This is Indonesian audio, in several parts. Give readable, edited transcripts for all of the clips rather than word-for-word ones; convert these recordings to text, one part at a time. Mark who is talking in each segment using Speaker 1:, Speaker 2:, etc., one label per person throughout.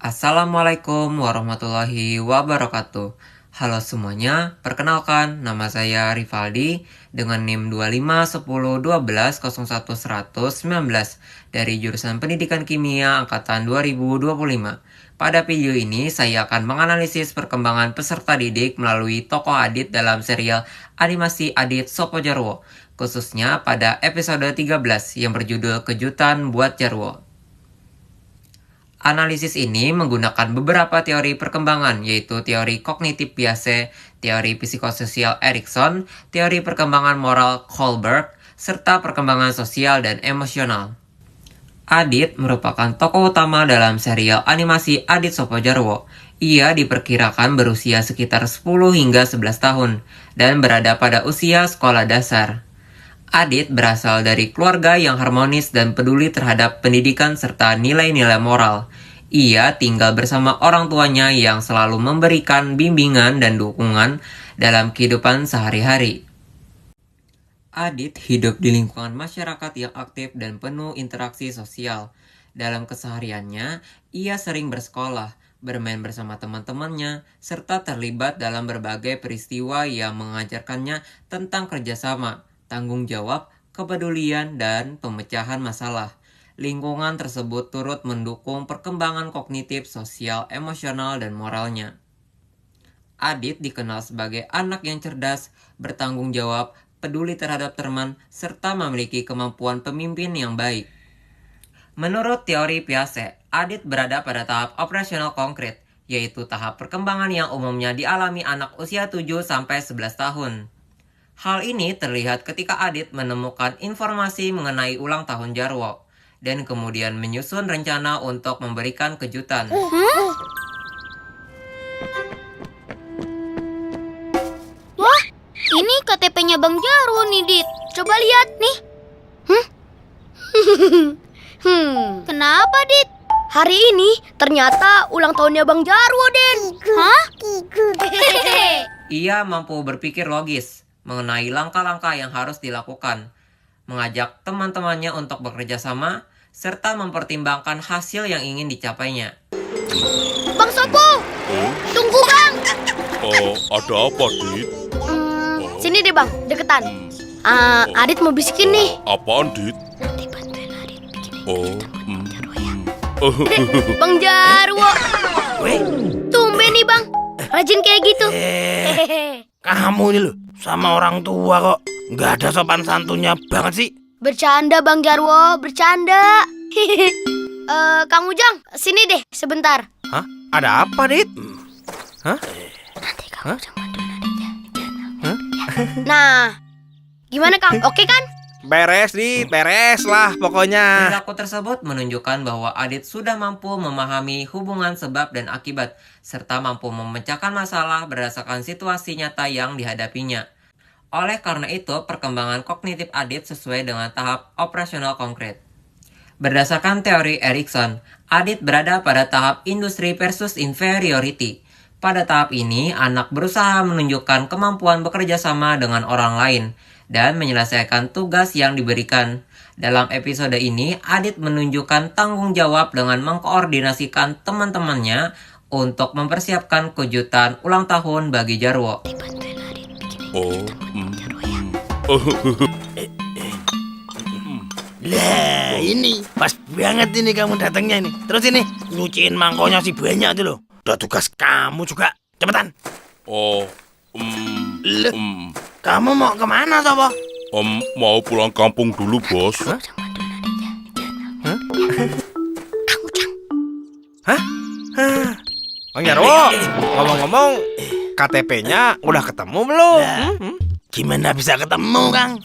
Speaker 1: Assalamualaikum warahmatullahi wabarakatuh. Halo semuanya, perkenalkan nama saya Rivaldi dengan NIM 251012011119 dari jurusan Pendidikan Kimia angkatan 2025. Pada video ini saya akan menganalisis perkembangan peserta didik melalui tokoh Adit dalam serial animasi Adit Sopo Jarwo, khususnya pada episode 13 yang berjudul Kejutan Buat Jarwo. Analisis ini menggunakan beberapa teori perkembangan, yaitu teori kognitif Piaget, teori psikososial Erikson, teori perkembangan moral Kohlberg, serta perkembangan sosial dan emosional. Adit merupakan tokoh utama dalam serial animasi Adit Sopo Jarwo. Ia diperkirakan berusia sekitar 10 hingga 11 tahun dan berada pada usia sekolah dasar. Adit berasal dari keluarga yang harmonis dan peduli terhadap pendidikan serta nilai-nilai moral. Ia tinggal bersama orang tuanya yang selalu memberikan bimbingan dan dukungan dalam kehidupan sehari-hari. Adit hidup di lingkungan masyarakat yang aktif dan penuh interaksi sosial. Dalam kesehariannya, ia sering bersekolah, bermain bersama teman-temannya, serta terlibat dalam berbagai peristiwa yang mengajarkannya tentang kerjasama, tanggung jawab, kepedulian, dan pemecahan masalah. Lingkungan tersebut turut mendukung perkembangan kognitif, sosial, emosional, dan moralnya. Adit dikenal sebagai anak yang cerdas, bertanggung jawab, peduli terhadap teman, serta memiliki kemampuan pemimpin yang baik. Menurut teori Piaget, Adit berada pada tahap operasional konkret, yaitu tahap perkembangan yang umumnya dialami anak usia 7-11 tahun. Hal ini terlihat ketika Adit menemukan informasi mengenai ulang tahun Jarwo, dan kemudian menyusun rencana untuk memberikan kejutan.
Speaker 2: Wah, ini KTP-nya Bang Jarwo nih, Dit. Coba lihat nih. Kenapa, Dit?
Speaker 3: Hari ini ternyata ulang tahunnya Bang Jarwo, Den.
Speaker 2: Hah?
Speaker 1: Ia mampu berpikir logis mengenai langkah-langkah yang harus dilakukan, mengajak teman-temannya untuk bekerja sama, serta mempertimbangkan hasil yang ingin dicapainya.
Speaker 2: Bang Sopo, tunggu Bang.
Speaker 4: Ada apa, Dit?
Speaker 3: Sini deh Bang, deketan. Adit mau bisikin nih.
Speaker 4: Apaan, Dit?
Speaker 3: Nanti bantuin Adit bikinin
Speaker 4: Oh,
Speaker 3: Jarwo ya. Bang Jarwo. Tumben nih Bang, rajin kayak gitu.
Speaker 5: Kamu ini loh, sama orang tua kok nggak ada sopan santunnya banget sih.
Speaker 3: Bercanda Bang Jarwo, bercanda. Kang Ujang, sini deh sebentar.
Speaker 5: Hah? Ada apa, Dit? Hah?
Speaker 3: Nanti Kang Ujang bantuin Adit ya. Nah, gimana Kang? Oke kan?
Speaker 5: Beres, Dit, beres lah pokoknya.
Speaker 1: Perilaku tersebut menunjukkan bahwa Adit sudah mampu memahami hubungan sebab dan akibat, serta mampu memecahkan masalah berdasarkan situasi nyata yang dihadapinya. Oleh karena itu, perkembangan kognitif Adit sesuai dengan tahap operasional konkret. Berdasarkan teori Erikson, Adit berada pada tahap industri versus inferiority. Pada tahap ini, anak berusaha menunjukkan kemampuan bekerja sama dengan orang lain dan menyelesaikan tugas yang diberikan. Dalam episode ini, Adit menunjukkan tanggung jawab dengan mengkoordinasikan teman-temannya untuk mempersiapkan kejutan ulang tahun bagi Jarwo.
Speaker 5: Lah, ini pas banget ini kamu datangnya ini. Terus ini nyuciin mangkoknya si banyak tuh loh. Udah tugas kamu juga. Cepetan. Kamu mau kemana, Sopo?
Speaker 4: Mau pulang kampung dulu, Bos.
Speaker 5: Hah? Bang Jarwo, ngomong-ngomong, KTP-nya udah ketemu belum? Gimana bisa ketemu, Kang?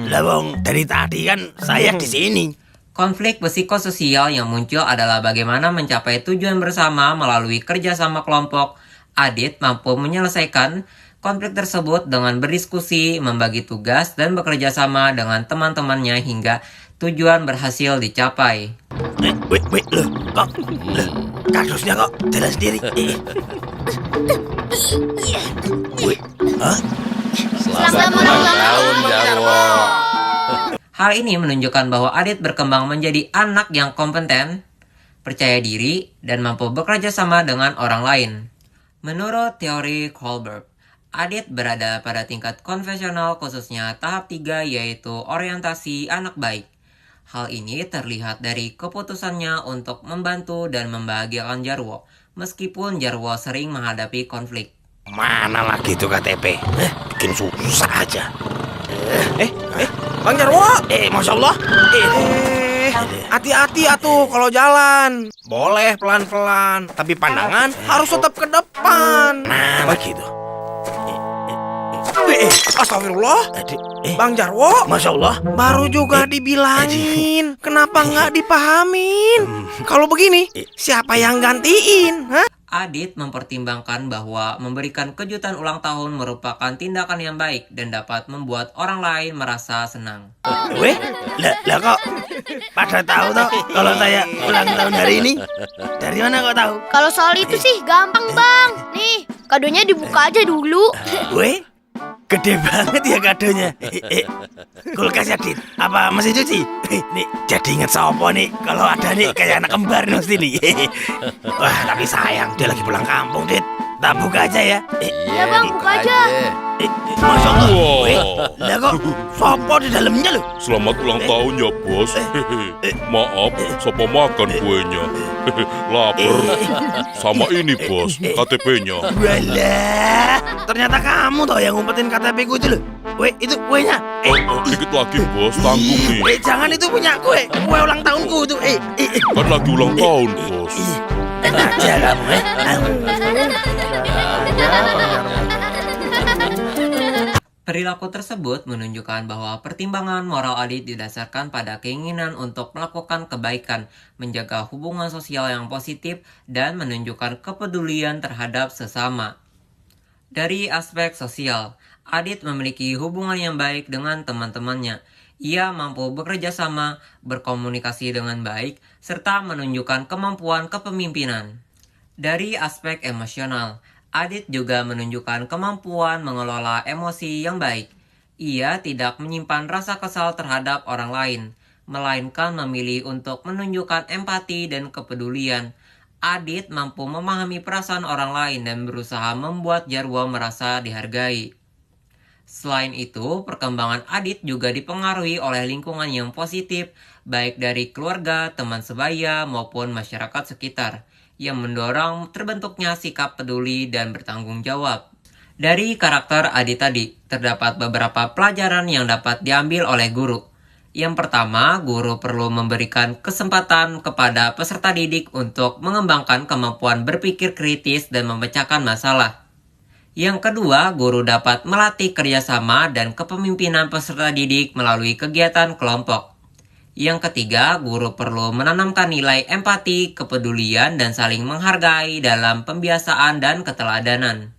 Speaker 5: Lah wong dari tadi kan saya di sini.
Speaker 1: Konflik psikososial yang muncul adalah bagaimana mencapai tujuan bersama melalui kerjasama kelompok. Adit mampu menyelesaikan konflik tersebut dengan berdiskusi, membagi tugas, dan bekerja sama dengan teman-temannya hingga tujuan berhasil dicapai.
Speaker 5: Wait, loh, kardusnya kok jalan sendiri.
Speaker 2: Selamat ulang tahun, Bang Jarwo.
Speaker 1: Hal ini menunjukkan bahwa Adit berkembang menjadi anak yang kompeten, percaya diri, dan mampu bekerja sama dengan orang lain. Menurut teori Kohlberg, Adit berada pada tingkat konvensional khususnya tahap 3 yaitu orientasi anak baik. Hal ini terlihat dari keputusannya untuk membantu dan membahagiakan Jarwo, meskipun Jarwo sering menghadapi konflik.
Speaker 5: Mana lagi tuh KTP? Bikin susah aja. Bang Jarwo. Masya Allah. Hati-hati atuh kalau jalan. Boleh pelan-pelan, tapi pandangan harus tetap ke depan. Nah, lagi tuh. Astagfirullah. Bang Jarwo. Masya Allah. Baru juga dibilangin. Kenapa nggak dipahamin? Kalau begini, siapa yang gantiin? Hah?
Speaker 1: Adit mempertimbangkan bahwa memberikan kejutan ulang tahun merupakan tindakan yang baik dan dapat membuat orang lain merasa senang.
Speaker 5: Lah kok pada tahu toh kalau saya ulang tahun hari ini? Dari mana kok tahu?
Speaker 3: Kalau soal itu sih gampang, Bang. Nih, kadonya dibuka aja dulu.
Speaker 5: Gede banget ya kadonya. Kulkas ya, Dit? Apa mesin cuci? Nih, jadi inget sopo nih kalau ada nih kayak anak kembar mesti nih. Wah, tapi sayang dia lagi pulang kampung, Dit. Tak buka aja ya.
Speaker 3: Iya, Bang, buka aja.
Speaker 5: Masya Allah.
Speaker 4: Wah.
Speaker 5: Lah kok sopo di dalamnya loh?
Speaker 4: Selamat ulang tahun ya, Bos. Maaf, siapa makan kuenya? Laper. Sama ini, Bos, KTP-nya.
Speaker 5: Walah, ternyata kamu toh yang ngumpetin KTP ku itu loh. Itu kuenya.
Speaker 4: Dikit lagi, Bos, tanggung nih.
Speaker 5: Jangan itu punya kue ulang tahunku itu.
Speaker 4: Kan lagi ulang tahun, Bos.
Speaker 5: Enak aja kamu,
Speaker 1: Perilaku tersebut menunjukkan bahwa pertimbangan moral Adit didasarkan pada keinginan untuk melakukan kebaikan, menjaga hubungan sosial yang positif, dan menunjukkan kepedulian terhadap sesama. Dari aspek sosial, Adit memiliki hubungan yang baik dengan teman-temannya. Ia mampu bekerja sama, berkomunikasi dengan baik, serta menunjukkan kemampuan kepemimpinan. Dari aspek emosional, Adit juga menunjukkan kemampuan mengelola emosi yang baik. Ia tidak menyimpan rasa kesal terhadap orang lain, melainkan memilih untuk menunjukkan empati dan kepedulian. Adit mampu memahami perasaan orang lain dan berusaha membuat Jarwo merasa dihargai. Selain itu, perkembangan Adit juga dipengaruhi oleh lingkungan yang positif, baik dari keluarga, teman sebaya, maupun masyarakat sekitar, yang mendorong terbentuknya sikap peduli dan bertanggung jawab. Dari karakter Adit tadi, terdapat beberapa pelajaran yang dapat diambil oleh guru. Yang pertama, guru perlu memberikan kesempatan kepada peserta didik untuk mengembangkan kemampuan berpikir kritis dan memecahkan masalah. Yang kedua, guru dapat melatih kerjasama dan kepemimpinan peserta didik melalui kegiatan kelompok. Yang ketiga, guru perlu menanamkan nilai empati, kepedulian, dan saling menghargai dalam pembiasaan dan keteladanan.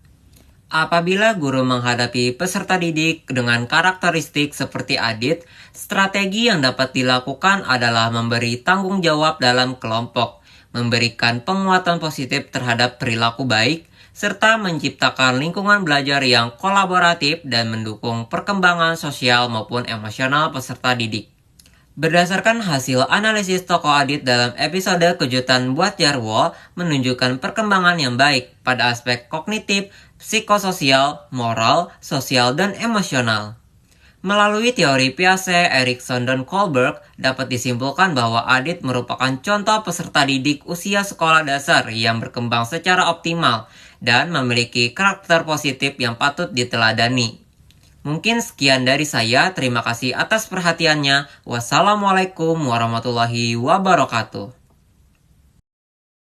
Speaker 1: Apabila guru menghadapi peserta didik dengan karakteristik seperti Adit, strategi yang dapat dilakukan adalah memberi tanggung jawab dalam kelompok, memberikan penguatan positif terhadap perilaku baik, serta menciptakan lingkungan belajar yang kolaboratif dan mendukung perkembangan sosial maupun emosional peserta didik. Berdasarkan hasil analisis tokoh Adit dalam episode Kejutan Buat Jarwo menunjukkan perkembangan yang baik pada aspek kognitif, psikososial, moral, sosial, dan emosional. Melalui teori Piaget, Erikson, dan Kohlberg dapat disimpulkan bahwa Adit merupakan contoh peserta didik usia sekolah dasar yang berkembang secara optimal dan memiliki karakter positif yang patut diteladani. Mungkin sekian dari saya, terima kasih atas perhatiannya. Wassalamualaikum warahmatullahi wabarakatuh.